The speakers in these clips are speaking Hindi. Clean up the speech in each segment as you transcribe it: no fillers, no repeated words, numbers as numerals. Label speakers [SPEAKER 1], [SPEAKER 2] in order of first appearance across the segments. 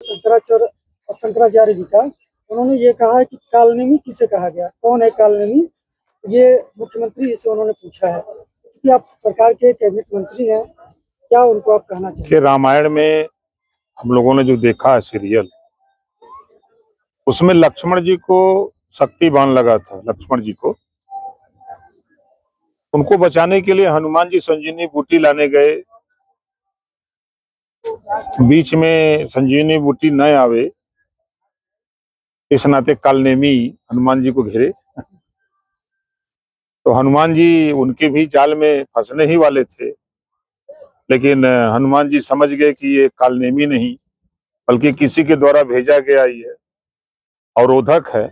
[SPEAKER 1] शंकराचार्य जी का, उन्होंने ये कहा है कि कालनेमी किसे कहा गया, कौन है कालनेमी, ये मुख्यमंत्री से उन्होंने पूछा है कि आप सरकार के कैबिनेट मंत्री हैं, क्या उनको आप कहना चाहिए
[SPEAKER 2] कि रामायण में हम लोगों ने जो देखा है सीरियल, उसमें लक्ष्मण जी को शक्तिबान लगा था। लक्ष्मण जी को उनको बचाने के लिए हनुमान जी संजीवनी बूटी लाने गए, बीच में संजीवनी बूटी न आवे इस नाते कालनेमी हनुमान जी को घेरे। तो हनुमान जी उनके भी जाल में फंसने ही वाले थे, लेकिन हनुमान जी समझ गए कि ये कालनेमी नहीं बल्कि किसी के द्वारा भेजा गया ही है, अवरोधक है।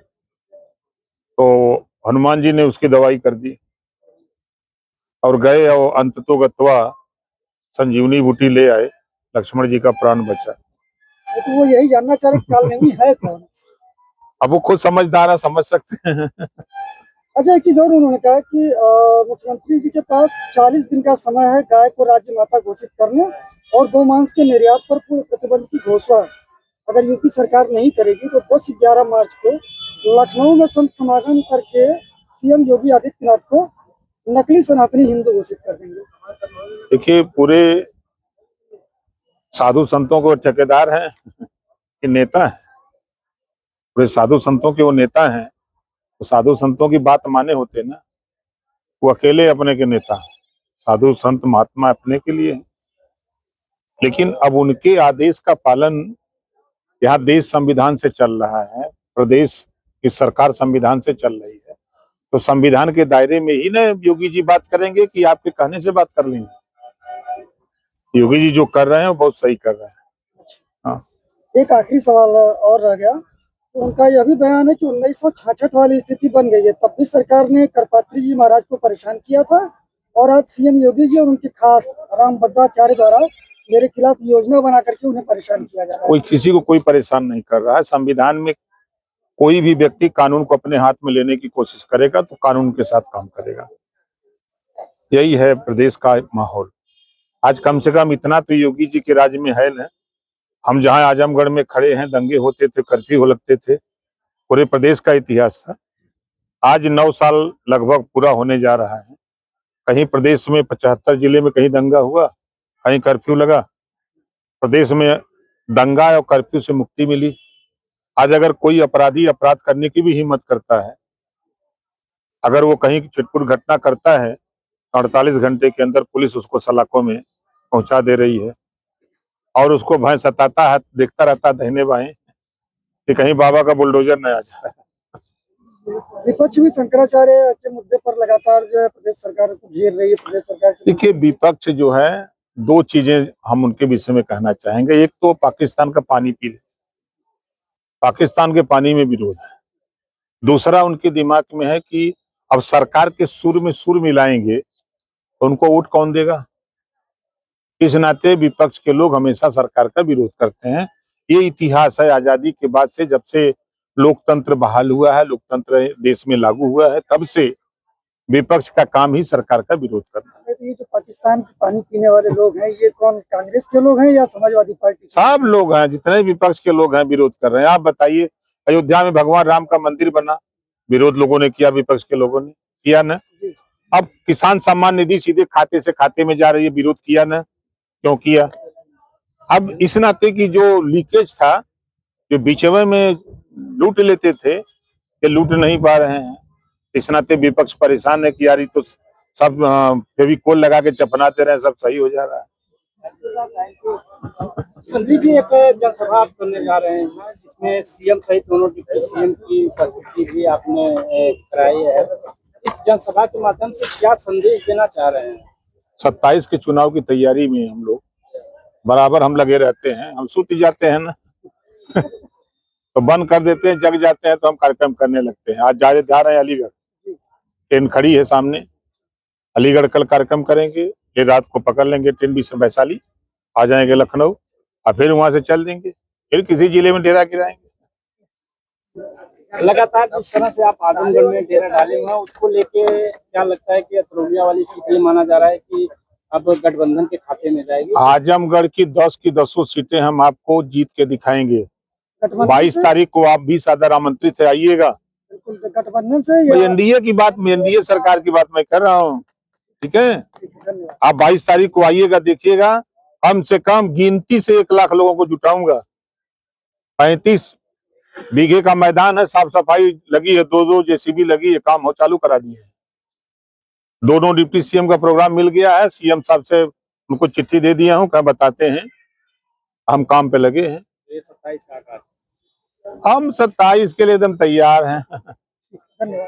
[SPEAKER 2] तो हनुमान जी ने उसकी दवाई कर दी और गए और अंततो गत्वा संजीवनी बूटी ले आए, लक्ष्मण जी का प्राण बचा।
[SPEAKER 1] तो वो यही जानना चाह रहे कालनेमी है कौन।
[SPEAKER 2] अब वो खुद समझदार है, समझ सकते हैं।
[SPEAKER 1] अच्छा, एक चीज और उन्होंने कहा कि मुख्यमंत्री जी के पास 40 दिन का समय है गाय को राज्य माता घोषित करने और गोमांस के निर्यात पर पूर्ण प्रतिबंध की घोषणा अगर यूपी सरकार नहीं करेगी तो 10-11 मार्च को लखनऊ में संत समागम करके सीएम योगी आदित्यनाथ को नकली सनातनी हिंदू घोषित कर देंगे।
[SPEAKER 2] देखिए, पूरे साधु संतों को ठेकेदार हैं कि नेता हैं? पूरे साधु संतों के वो नेता हैं, तो साधु संतों की बात माने होते ना। वो अकेले अपने के नेता हैं, साधु संत महात्मा अपने के लिए हैं। लेकिन अब उनके आदेश का पालन यहाँ देश संविधान से चल रहा है, प्रदेश की सरकार संविधान से चल रही है, तो संविधान के दायरे में ही ना योगी जी बात करेंगे कि आपके कहने से बात कर लेंगे। योगी जी जो कर रहे हैं वो बहुत सही कर रहे हैं। हाँ।
[SPEAKER 1] एक आखिरी सवाल और रह गया, तो उनका यह भी बयान है कि 1966 वाली स्थिति बन गई है, तब भी सरकार ने करपात्री जी महाराज को परेशान किया था और आज सीएम योगी जी और उनके खास रामभद्राचार्य द्वारा मेरे खिलाफ योजना बना करके उन्हें परेशान किया जा रहा है।
[SPEAKER 2] कोई किसी को कोई परेशान नहीं कर रहा है। संविधान में कोई भी व्यक्ति कानून को अपने हाथ में लेने की कोशिश करेगा तो कानून के साथ काम करेगा। यही है प्रदेश का माहौल। आज कम से कम इतना तो योगी जी के राज्य में है ना। हम जहां आजमगढ़ में खड़े हैं, दंगे होते थे, कर्फ्यू लगते थे, पूरे प्रदेश का इतिहास था। आज 9 साल लगभग पूरा होने जा रहा है। कहीं प्रदेश में 75 जिले में कहीं दंगा हुआ, कहीं कर्फ्यू लगा। प्रदेश में दंगा और कर्फ्यू से मुक्ति मिली। आज अगर कोई अपराधी अपराध करने की भी हिम्मत करता है, अगर वो कहीं छिटपुट घटना करता है, 48 घंटे के अंदर पुलिस उसको सलाखों में पहुंचा दे रही है और उसको भय सताता है, देखता रहता है दाहिने बाएं कि कहीं बाबा का बुलडोजर न आ जाए।
[SPEAKER 1] विपक्ष भी शंकराचार्य के मुद्दे पर लगातार जो है प्रदेश सरकार को घेर रही है। प्रदेश सरकार
[SPEAKER 2] देखिए, विपक्ष जो है, दो चीजें हम उनके विषय में कहना चाहेंगे। एक तो पाकिस्तान का पानी पी ले, पाकिस्तान के पानी में विरोध है। दूसरा उनके दिमाग में है कि अब सरकार के सुर में सुर मिलाएंगे तो उनको वोट कौन देगा। इस नाते विपक्ष के लोग हमेशा सरकार का विरोध करते हैं। ये इतिहास है आजादी के बाद से, जब से लोकतंत्र बहाल हुआ है, लोकतंत्र देश में लागू हुआ है, तब से विपक्ष का काम ही सरकार का विरोध करना है।
[SPEAKER 1] ये जो पाकिस्तान के पानी पीने वाले लोग हैं, ये कौन कांग्रेस के लोग हैं या समाजवादी पार्टी?
[SPEAKER 2] सब लोग हैं, जितने विपक्ष के लोग हैं विरोध कर रहे हैं। आप बताइए, अयोध्या में भगवान राम का मंदिर बना, विरोध लोगों ने किया, विपक्ष के लोगों ने किया ना। अब किसान सम्मान निधि सीधे खाते से खाते में जा रही है, विरोध किया ना, क्यों किया। अब इस नाते की जो लीकेज था, जो बीचवे में लूट लेते थे, ये लूट नहीं पा रहे हैं। इस नाते विपक्ष परेशान है कि यार ये तो सब फेविकोल लगा के चपनाते रहे, सब सही हो जा रहा है।
[SPEAKER 1] मंत्री जी, एक जनसभा आप करने जा रहे हैं जिसमें सीएम सहित दोनों डिप्टी सीएम की उपस्थिति भी आपने कराई है। इस जनसभा के माध्यम से क्या संदेश देना चाह रहे हैं?
[SPEAKER 2] 27 के चुनाव की तैयारी में हम लोग बराबर हम लगे रहते हैं। हम सूत जाते हैं ना तो बंद कर देते हैं, जग जाते हैं तो हम कार्यक्रम करने लगते हैं। आज जा रहे हैं अलीगढ़, ट्रेन खड़ी है सामने, अलीगढ़ कल कार्यक्रम करेंगे, फिर रात को पकड़ लेंगे ट्रेन वैशाली, आ जाएंगे लखनऊ और फिर वहां से चल देंगे, फिर किसी जिले में डेरा गिराएंगे।
[SPEAKER 1] लगातार जिस तरह से आप आजमगढ़ में डेरा डाले हुए हैं, उसको लेके क्या लगता है कि अतरौलिया वाली सीट ये माना जा रहा है कि
[SPEAKER 3] अब गठबंधन के खाते में जाएगी।
[SPEAKER 2] आजमगढ़ की 10 की 10 सीटें हम आपको जीत के दिखाएंगे।
[SPEAKER 1] गठबंधन
[SPEAKER 2] 22
[SPEAKER 1] से
[SPEAKER 2] तारीख को आप भी सादर आमंत्रित है, आइएगा।
[SPEAKER 1] बिल्कुल गठबंधन से या
[SPEAKER 2] एनडीए की बात, एनडीए सरकार की बात मैं कर रहा हूँ, ठीक है।
[SPEAKER 1] धन्यवाद।
[SPEAKER 2] आप 22 तारीख को आइएगा, देखिएगा। कम से कम गिनती से 1 लाख लोगों को जुटाऊंगा। 35 बीघे का मैदान है, साफ सफाई लगी है, 2 जेसीबी लगी है, काम हो चालू करा दिए हैं। दोनों डिप्टी सीएम का प्रोग्राम मिल गया है, सीएम साहब से उनको चिट्ठी दे दिया हूँ, क्या बताते हैं, हम काम पे लगे हैं।
[SPEAKER 3] ये 27 का आगाज।
[SPEAKER 2] हम 27 के लिए एकदम तैयार हैं।
[SPEAKER 1] धन्यवाद।